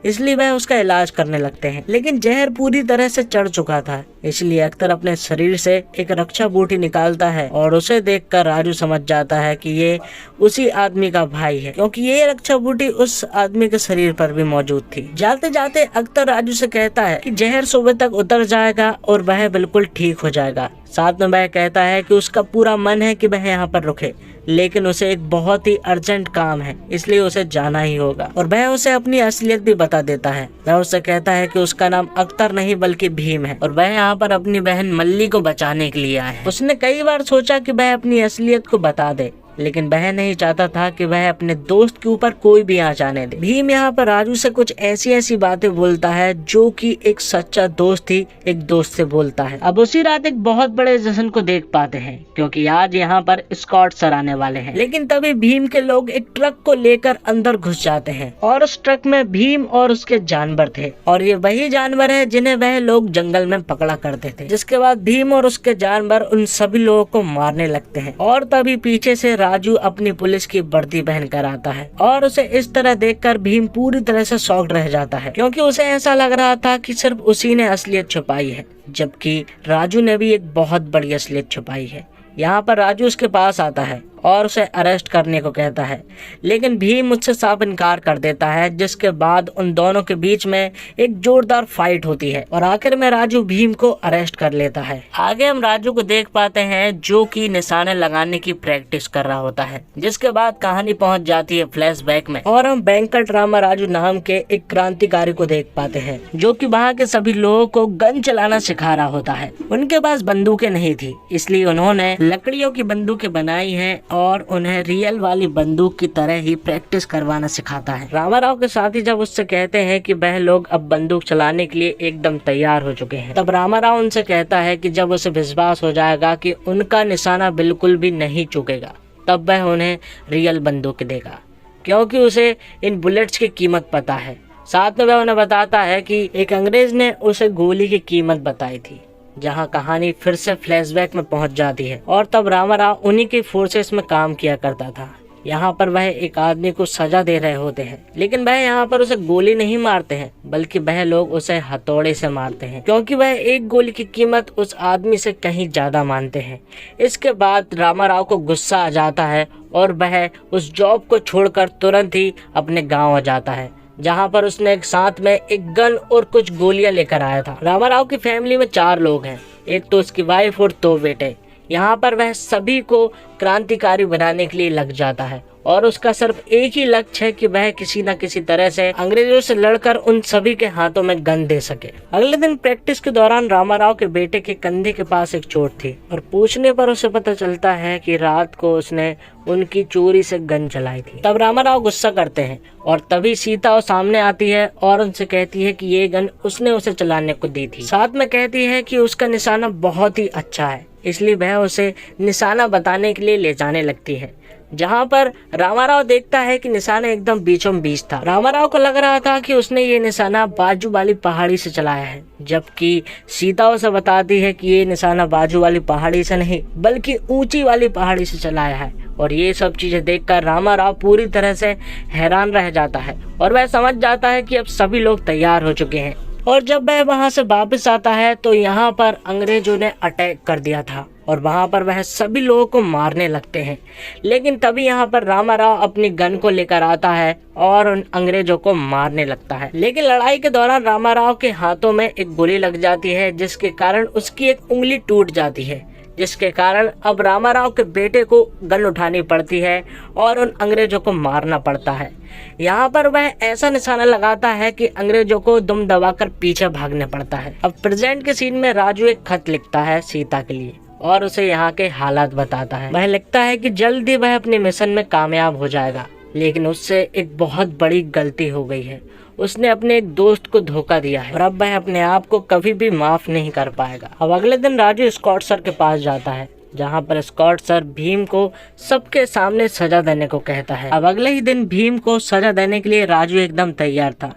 इसलिए वह उसका इलाज करने लगते हैं। लेकिन जहर पूरी तरह से चढ़ चुका था, इसलिए अख्तर अपने शरीर से एक रक्षा बूटी निकालता है और उसे देखकर राजू समझ जाता है कि ये उसी आदमी का भाई है, क्योंकि ये रक्षा बूटी उस आदमी के शरीर पर भी मौजूद थी। जाते जाते अख्तर राजू से कहता है कि जहर सुबह तक उतर जाएगा और वह बिल्कुल ठीक हो जाएगा। साथ में वह कहता है कि उसका पूरा मन है कि वह यहाँ पर रुके, लेकिन उसे एक बहुत ही अर्जेंट काम है, इसलिए उसे जाना ही होगा। और वह उसे अपनी असलियत भी बता देता है। वह उससे कहता है कि उसका नाम अख्तर नहीं बल्कि भीम है और वह यहाँ पर अपनी बहन मल्ली को बचाने के लिए आया है। उसने कई बार सोचा कि वह अपनी असलियत को बता दे, लेकिन वह नहीं चाहता था कि वह अपने दोस्त के ऊपर कोई भी आँच आने दे। भीम यहाँ पर राजू से कुछ ऐसी बातें बोलता है जो कि एक सच्चा दोस्त ही एक दोस्त से बोलता है। अब उसी रात एक बहुत बड़े जश्न को देख पाते हैं, क्योंकि आज यहाँ पर स्कॉट सर आने वाले हैं। लेकिन तभी भीम के लोग एक ट्रक को लेकर अंदर घुस जाते हैं और उस ट्रक में भीम और उसके जानवर थे, और ये वही जानवर है जिन्हें वह लोग जंगल में पकड़ा करते थे। जिसके बाद भीम और उसके जानवर उन सभी लोगों को मारने लगते हैं और तभी पीछे से राजू अपनी पुलिस की वर्दी पहन कर आता है और उसे इस तरह देखकर भीम पूरी तरह से शॉक्ड रह जाता है, क्योंकि उसे ऐसा लग रहा था कि सिर्फ उसी ने असलियत छुपाई है, जबकि राजू ने भी एक बहुत बड़ी असलियत छुपाई है। यहाँ पर राजू उसके पास आता है और उसे अरेस्ट करने को कहता है, लेकिन भीम मुझसे साफ इनकार कर देता है। जिसके बाद उन दोनों के बीच में एक जोरदार फाइट होती है और आखिर में राजू भीम को अरेस्ट कर लेता है। आगे हम राजू को देख पाते हैं जो कि निशाने लगाने की प्रैक्टिस कर रहा होता है। जिसके बाद कहानी पहुंच जाती है फ्लैशबैक में और हम बैंकर ड्रामा राजू नाम के एक क्रांतिकारी को देख पाते हैं, जो कि वहाँ के सभी लोगों को गन चलाना सिखा रहा होता है। उनके पास बंदूकें नहीं थी, इसलिए उन्होंने लकड़ियों की बंदूकें बनाई हैं और उन्हें रियल वाली बंदूक की तरह ही प्रैक्टिस करवाना सिखाता है। रामाराव के साथी जब उससे कहते हैं कि वह लोग अब बंदूक चलाने के लिए एकदम तैयार हो चुके हैं, तब रामाराव उनसे कहता है कि जब उसे विश्वास हो जाएगा कि उनका निशाना बिल्कुल भी नहीं चूकेगा, तब वह उन्हें रियल बंदूक देगा, क्योंकि उसे इन बुलेट्स की कीमत पता है। साथ में वह उन्हें बताता है कि एक अंग्रेज ने उसे गोली की कीमत बताई थी, जहां कहानी फिर से फ्लैशबैक में पहुंच जाती है और तब रामाराव उन्हीं की फोर्सेस में काम किया करता था। यहाँ पर वह एक आदमी को सजा दे रहे होते हैं, लेकिन वह यहाँ पर उसे गोली नहीं मारते हैं, बल्कि वह लोग उसे हथौड़े से मारते हैं, क्योंकि वह एक गोली की कीमत उस आदमी से कहीं ज्यादा मानते हैं। इसके बाद रामाराव को गुस्सा आ जाता है और वह उस जॉब को छोड़कर तुरंत ही अपने गाँव आ जाता है, जहाँ पर उसने एक साथ में एक गन और कुछ गोलियां लेकर आया था। रामाराव की फैमिली में 4 लोग हैं, एक तो उसकी वाइफ और 2 बेटे। यहाँ पर वह सभी को क्रांतिकारी बनाने के लिए लग जाता है और उसका सिर्फ एक ही लक्ष्य है कि वह किसी न किसी तरह से अंग्रेजों से लड़कर उन सभी के हाथों में गन दे सके। अगले दिन प्रैक्टिस के दौरान रामाराव के बेटे के कंधे के पास एक चोट थी और पूछने पर उसे पता चलता है कि रात को उसने उनकी चोरी से गन चलाई थी। तब रामाराव गुस्सा करते हैं और तभी सीता सामने आती है और उनसे कहती है कि ये गन उसने उसे चलाने को दी थी। साथ में कहती है कि उसका निशाना बहुत ही अच्छा है, इसलिए वह उसे निशाना बताने के लिए ले जाने लगती है, जहाँ पर रामाराव देखता है कि निशाना एकदम बीचों बीच था। रामाराव को लग रहा था कि उसने ये निशाना बाजू वाली पहाड़ी से चलाया है, जबकि सीता उसे बताती है कि ये निशाना बाजू वाली पहाड़ी से नहीं बल्कि ऊंची वाली पहाड़ी से चलाया है। और ये सब चीजें देखकर रामाराव पूरी तरह से हैरान रह जाता है और वह समझ जाता है कि अब सभी लोग तैयार हो चुके हैं। और जब वह वहां से वापस आता है तो यहाँ पर अंग्रेजों ने अटैक कर दिया था और वहां पर वह सभी लोगों को मारने लगते हैं। लेकिन तभी यहाँ पर रामाराव अपनी गन को लेकर आता है और उन अंग्रेजों को मारने लगता है। लेकिन लड़ाई के दौरान रामाराव के हाथों में एक गोली लग जाती है, जिसके कारण उसकी एक उंगली टूट जाती है, जिसके कारण अब रामाराव के बेटे को गन उठानी पड़ती है और उन अंग्रेजों को मारना पड़ता है। यहाँ पर वह ऐसा निशाना लगाता है कि अंग्रेजों को दुम दबाकर पीछे भागने पड़ता है। अब प्रेजेंट के सीन में राजू एक खत लिखता है सीता के लिए और उसे यहाँ के हालात बताता है। वह लिखता है कि जल्द ही वह अपने मिशन में कामयाब हो जाएगा, लेकिन उससे एक बहुत बड़ी गलती हो गई है। उसने अपने एक दोस्त को धोखा दिया है और अब वह अपने आप को कभी भी माफ नहीं कर पाएगा। अब अगले दिन राजू स्कॉट सर के पास जाता है, जहाँ पर स्कॉट सर भीम को सबके सामने सजा देने को कहता है। अब अगले ही दिन भीम को सजा देने के लिए राजू एकदम तैयार था।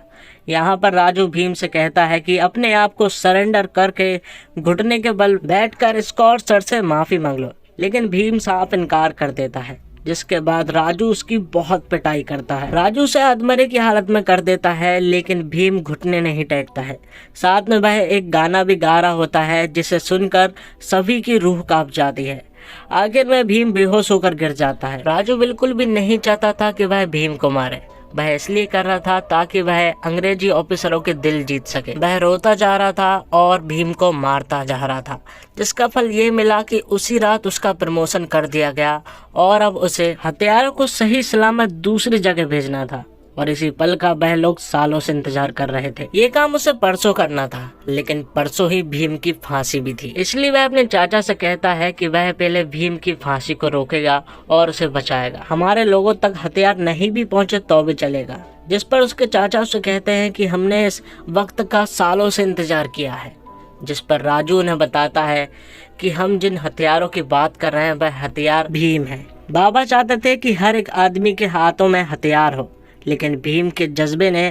यहाँ पर राजू भीम से कहता है कि अपने आप को सरेंडर करके घुटने के बल बैठकर स्कॉट सर से माफी मांग लो, लेकिन भीम साफ इनकार कर देता है, जिसके बाद राजू उसकी बहुत पिटाई करता है। राजू उसे अधमरे की हालत में कर देता है, लेकिन भीम घुटने नहीं टेकता है। साथ में वह एक गाना भी गा रहा होता है जिसे सुनकर सभी की रूह कांप जाती है। आखिर में भीम बेहोश होकर गिर जाता है। राजू बिल्कुल भी नहीं चाहता था कि वह भीम को मारे, वह इसलिए कर रहा था ताकि वह अंग्रेजी ऑफिसरों के दिल जीत सके। वह रोता जा रहा था और भीम को मारता जा रहा था, जिसका फल ये मिला कि उसी रात उसका प्रमोशन कर दिया गया और अब उसे हथियारों को सही सलामत दूसरी जगह भेजना था। और इसी पल का वह लोग सालों से इंतजार कर रहे थे। ये काम उसे परसों करना था, लेकिन परसों ही भीम की फांसी भी थी। इसलिए वह अपने चाचा से कहता है कि वह पहले भीम की फांसी को रोकेगा और उसे बचाएगा। हमारे लोगों तक हथियार नहीं भी पहुंचे तो भी चलेगा। जिस पर उसके चाचा उसे कहते हैं कि हमने इस वक्त का सालों से इंतजार किया है। जिस पर राजू उन्हें बताता है कि हम जिन हथियारों की बात कर रहे हैं वह हथियार भीम है। बाबा चाहते थे कि हर एक आदमी के हाथों में हथियार हो, लेकिन भीम के जज्बे ने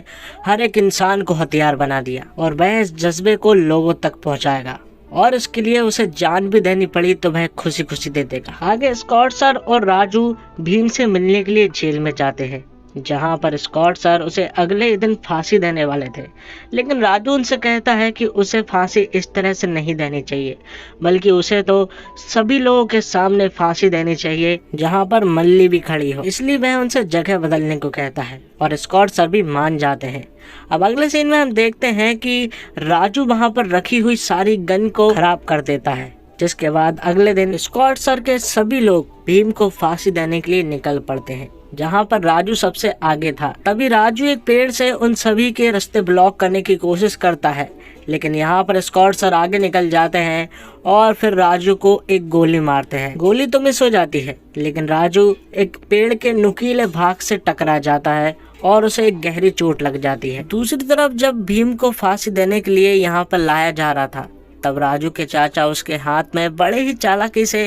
हर एक इंसान को हथियार बना दिया और वह इस जज्बे को लोगों तक पहुंचाएगा और इसके लिए उसे जान भी देनी पड़ी तो वह खुशी खुशी दे देगा। आगे स्कॉट सर और राजू भीम से मिलने के लिए जेल में जाते हैं, जहां पर स्कॉट सर उसे अगले ही दिन फांसी देने वाले थे। लेकिन राजू उनसे कहता है कि उसे फांसी इस तरह से नहीं देनी चाहिए, बल्कि उसे तो सभी लोगों के सामने फांसी देनी चाहिए जहां पर मल्ली भी खड़ी हो। इसलिए वह उनसे जगह बदलने को कहता है और स्कॉट सर भी मान जाते हैं। अब अगले सीन में हम देखते हैं कि राजू वहां पर रखी हुई सारी गन को खराब कर देता है, जिसके बाद अगले दिन स्कॉट सर के सभी लोग भीम को फांसी देने के लिए निकल पड़ते हैं, जहां पर राजू सबसे आगे था। तभी राजू एक पेड़ से उन सभी के रास्ते ब्लॉक करने की कोशिश करता है, लेकिन यहाँ पर स्कॉट सर आगे निकल जाते हैं और फिर राजू को एक गोली मारते हैं। गोली तो मिस हो जाती है, लेकिन राजू एक पेड़ के नुकीले भाग से टकरा जाता है और उसे एक गहरी चोट लग जाती है। दूसरी तरफ जब भीम को फांसी देने के लिए यहाँ पर लाया जा रहा था, तब राजू के चाचा उसके हाथ में बड़े ही चालाकी से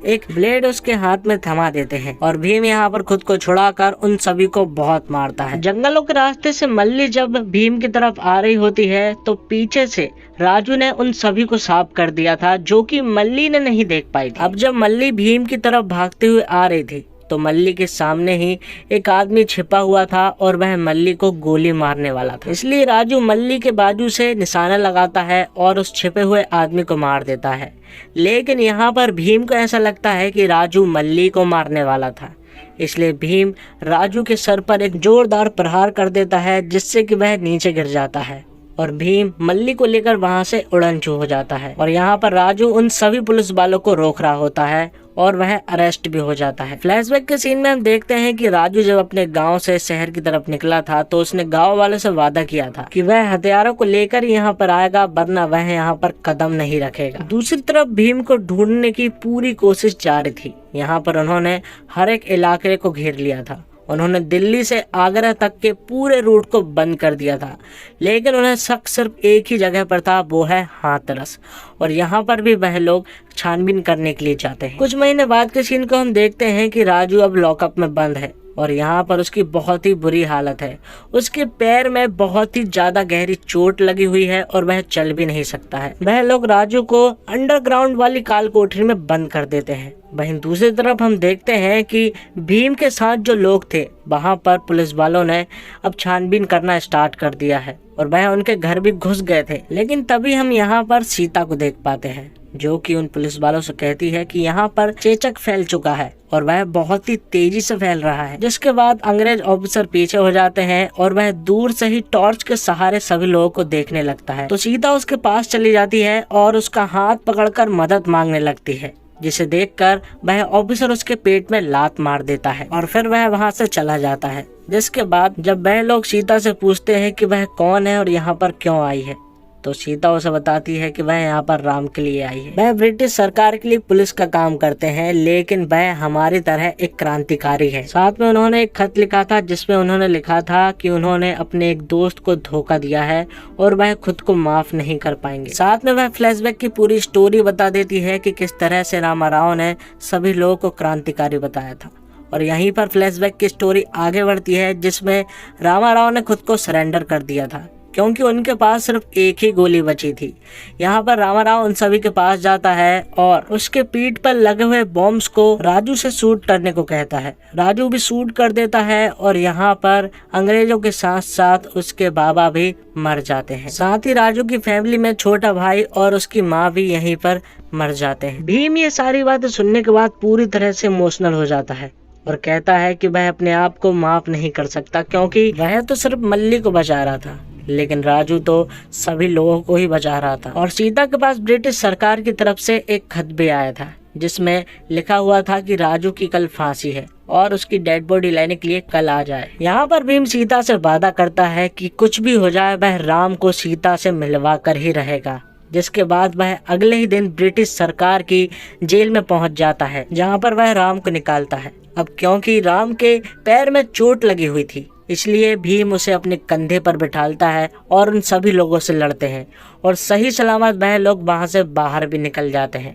एक ब्लेड उसके हाथ में थमा देते हैं और भीम यहाँ पर खुद को छुड़ाकर उन सभी को बहुत मारता है। जंगलों के रास्ते से मल्ली जब भीम की तरफ आ रही होती है तो पीछे से राजू ने उन सभी को साफ कर दिया था, जो कि मल्ली ने नहीं देख पाई थी। अब जब मल्ली भीम की तरफ भागते हुए आ रही थी तो मल्ली के सामने ही एक आदमी छिपा हुआ था और वह मल्ली को गोली मारने वाला था। इसलिए राजू मल्ली के बाजू से निशाना लगाता है और उस छिपे हुए आदमी को मार देता है। लेकिन यहाँ पर भीम को ऐसा लगता है कि राजू मल्ली को मारने वाला था, इसलिए भीम राजू के सर पर एक जोरदार प्रहार कर देता है, जिससे कि वह नीचे गिर जाता है और भीम मल्ली को लेकर वहां से उड़नछू हो जाता है। और यहाँ पर राजू उन सभी पुलिस वालों को रोक रहा होता है और वह अरेस्ट भी हो जाता है। फ्लैशबैक के सीन में हम देखते हैं कि राजू जब अपने गांव से शहर की तरफ निकला था तो उसने गांव वालों से वादा किया था कि वह हथियारों को लेकर यहाँ पर आएगा, वरना वह यहाँ पर कदम नहीं रखेगा। दूसरी तरफ भीम को ढूंढने की पूरी कोशिश जारी थी। यहाँ पर उन्होंने हर एक इलाके को घेर लिया था। उन्होंने दिल्ली से आगरा तक के पूरे रूट को बंद कर दिया था, लेकिन उन्हें शक सिर्फ एक ही जगह पर था, वो है हाथरस। और यहाँ पर भी वह लोग छानबीन करने के लिए जाते हैं। कुछ महीने बाद के सीन को हम देखते हैं कि राजू अब लॉकअप में बंद है और यहाँ पर उसकी बहुत ही बुरी हालत है। उसके पैर में बहुत ही ज्यादा गहरी चोट लगी हुई है और वह चल भी नहीं सकता है। वह लोग राजू को अंडरग्राउंड वाली काल कोठरी में बंद कर देते हैं। वहीं दूसरी तरफ हम देखते हैं कि भीम के साथ जो लोग थे वहां पर पुलिस वालों ने अब छानबीन करना स्टार्ट कर दिया है और वह उनके घर भी घुस गए थे। लेकिन तभी हम यहाँ पर सीता को देख पाते हैं, जो कि उन पुलिस वालों से कहती है कि यहाँ पर चेचक फैल चुका है और वह बहुत ही तेजी से फैल रहा है। जिसके बाद अंग्रेज ऑफिसर पीछे हो जाते हैं और वह दूर से ही टॉर्च के सहारे सभी लोगों को देखने लगता है। तो सीता उसके पास चली जाती है और उसका हाथ पकड़कर मदद मांगने लगती है, जिसे देखकर वह ऑफिसर उसके पेट में लात मार देता है और फिर वह वहां से चला जाता है। जिसके बाद जब वह लोग सीता से पूछते हैं कि वह कौन है और यहाँ पर क्यों आई है, तो सीता उसे बताती है कि वह यहाँ पर राम के लिए आई है। वह ब्रिटिश सरकार के लिए पुलिस का काम करते हैं, लेकिन वह हमारी तरह एक क्रांतिकारी है। साथ में उन्होंने एक खत लिखा था जिसमें उन्होंने लिखा था कि उन्होंने अपने एक दोस्त को धोखा दिया है और वह खुद को माफ नहीं कर पाएंगे। साथ में वह फ्लैशबैक की पूरी स्टोरी बता देती है कि किस तरह से रामाराव ने सभी लोगों को क्रांतिकारी बताया था। और यहीं पर फ्लैशबैक की स्टोरी आगे बढ़ती है, जिसमें रामाराव ने खुद को सरेंडर कर दिया था, क्योंकि उनके पास सिर्फ एक ही गोली बची थी। यहाँ पर रामाराव उन सभी के पास जाता है और उसके पीठ पर लगे हुए बॉम्ब्स को राजू से शूट करने को कहता है। राजू भी शूट कर देता है और यहाँ पर अंग्रेजों के साथ साथ उसके बाबा भी मर जाते हैं। साथ ही राजू की फैमिली में छोटा भाई और उसकी माँ भी यहीं पर मर जाते हैं। भीम ये सारी बातें सुनने के बाद पूरी तरह से इमोशनल हो जाता है और कहता है कि वह अपने आप को माफ नहीं कर सकता, क्योंकि वह तो सिर्फ मल्ली को बचा रहा था, लेकिन राजू तो सभी लोगों को ही बचा रहा था। और सीता के पास ब्रिटिश सरकार की तरफ से एक खत भी आया था जिसमें लिखा हुआ था कि राजू की कल फांसी है और उसकी डेड बॉडी लेने के लिए कल आ जाए। यहाँ पर भीम सीता से वादा करता है कि कुछ भी हो जाए वह राम को सीता से मिलवा कर ही रहेगा, जिसके बाद वह अगले ही दिन ब्रिटिश सरकार की जेल में पहुंच जाता है, जहां पर वह राम को निकालता है। अब क्योंकि राम के पैर में चोट लगी हुई थी, इसलिए भीम उसे अपने कंधे पर बिठालता है और उन सभी लोगों से लड़ते हैं और सही सलामत वह लोग वहां से बाहर भी निकल जाते हैं।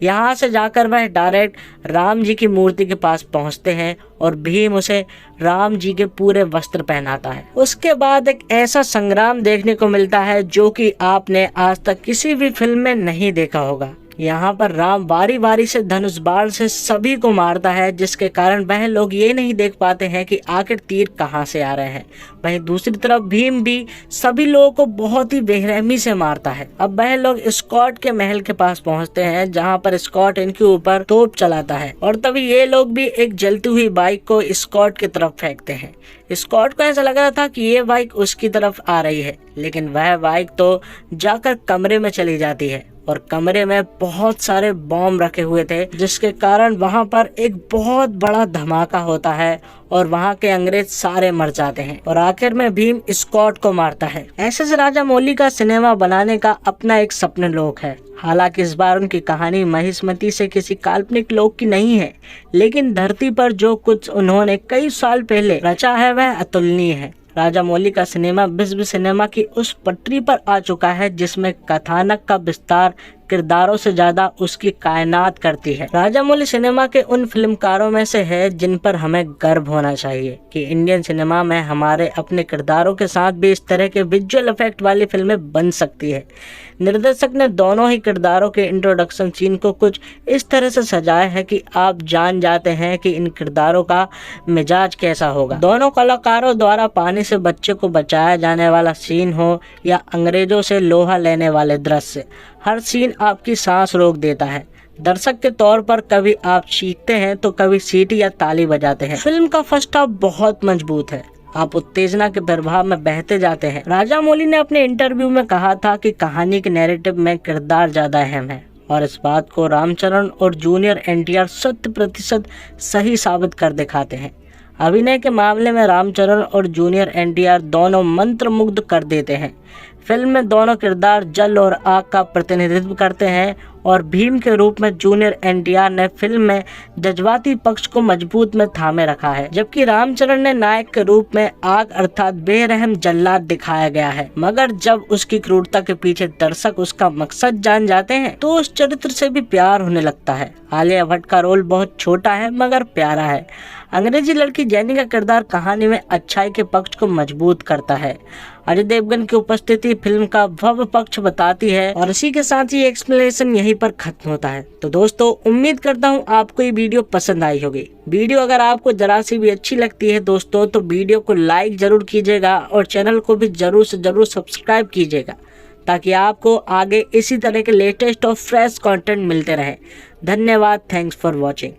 यहाँ से जाकर वह डायरेक्ट राम जी की मूर्ति के पास पहुंचते हैं और भीम उसे राम जी के पूरे वस्त्र पहनाता है। उसके बाद एक ऐसा संग्राम देखने को मिलता है जो कि आपने आज तक किसी भी फिल्म में नहीं देखा होगा। यहाँ पर राम बारी बारी से धनुष बाण से सभी को मारता है, जिसके कारण वह लोग ये नहीं देख पाते हैं कि आखिर तीर कहाँ से आ रहे हैं। वहीं दूसरी तरफ भीम भी सभी लोगों को बहुत ही बेरहमी से मारता है। अब वह लोग स्कॉट के महल के पास पहुँचते हैं, जहाँ पर स्कॉट इनके ऊपर तोप चलाता है और तभी ये लोग भी एक जलती हुई बाइक को स्कॉट की तरफ फेंकते हैं। स्कॉट को ऐसा लग रहा था कि ये बाइक उसकी तरफ आ रही है, लेकिन वह बाइक तो जाकर कमरे में चली जाती है और कमरे में बहुत सारे बॉम्ब रखे हुए थे, जिसके कारण वहां पर एक बहुत बड़ा धमाका होता है और वहां के अंग्रेज सारे मर जाते हैं और आखिर में भीम स्कॉट को मारता है। ऐसे से राजामौली का सिनेमा बनाने का अपना एक सपने लोक है। हालांकि इस बार उनकी कहानी महिष्मती से किसी काल्पनिक लोक की नहीं है, लेकिन धरती पर जो कुछ उन्होंने कई साल पहले रचा है वह अतुलनीय है। राजामौली का सिनेमा विश्व सिनेमा की उस पटरी पर आ चुका है जिसमें कथानक का विस्तार किरदारों से ज्यादा उसकी कायनात करती है। राजामौली सिनेमा के उन फिल्मकारों में से है जिन पर हमें गर्व होना चाहिए कि इंडियन सिनेमा में हमारे अपने किरदारों के साथ भी इस तरह के विजुअल इफेक्ट वाली फिल्में बन सकती है। निर्देशक ने दोनों ही किरदारों के इंट्रोडक्शन सीन को कुछ इस तरह से सजाया है कि आप जान जाते हैं कि इन किरदारों का मिजाज कैसा होगा। दोनों कलाकारों द्वारा पानी से बच्चे को बचाया जाने वाला सीन हो या अंग्रेजों से लोहा लेने वाले दृश्य, हर सीन आपकी सांस रोक देता है। दर्शक के तौर पर कभी आप चीखते हैं तो कभी सीटी या ताली बजाते हैं। फिल्म का फर्स्ट हाफ बहुत मजबूत है, आप उत्तेजना के प्रभाव में बहते जाते हैं। राजामौली ने अपने इंटरव्यू में कहा था कि कहानी के नैरेटिव में किरदार ज्यादा अहम है और इस बात को रामचरण और जूनियर एनटीआर 100% सही साबित कर दिखाते हैं। अभिनय के मामले में रामचरण और जूनियर एनटीआर दोनों मंत्रमुग्ध कर देते हैं। फिल्म में दोनों किरदार जल और आग का प्रतिनिधित्व करते हैं और भीम के रूप में जूनियर एनटीआर ने फिल्म में जज्बाती पक्ष को मजबूत में थामे रखा है, जबकि रामचरण ने नायक के रूप में आग अर्थात बेरहम जल्लाद दिखाया गया है। मगर जब उसकी क्रूरता के पीछे दर्शक उसका मकसद जान जाते हैं तो उस चरित्र से भी प्यार होने लगता है। आलिया भट्ट का रोल बहुत छोटा है मगर प्यारा है। अंग्रेजी लड़की जैनी का किरदार कहानी में अच्छाई के पक्ष को मजबूत करता है। अजय देवगन की उपस्थिति फिल्म का भव्य पक्ष बताती है और इसी के साथ ही एक्सप्लेनेशन यहीं पर खत्म होता है। तो दोस्तों, उम्मीद करता हूँ आपको ये वीडियो पसंद आई होगी। वीडियो अगर आपको जरा सी भी अच्छी लगती है दोस्तों तो वीडियो को लाइक जरूर कीजिएगा और चैनल को भी जरूर से जरूर सब्सक्राइब कीजिएगा, ताकि आपको आगे इसी तरह के लेटेस्ट और फ्रेश कंटेंट मिलते रहे। धन्यवाद। Thanks for watching.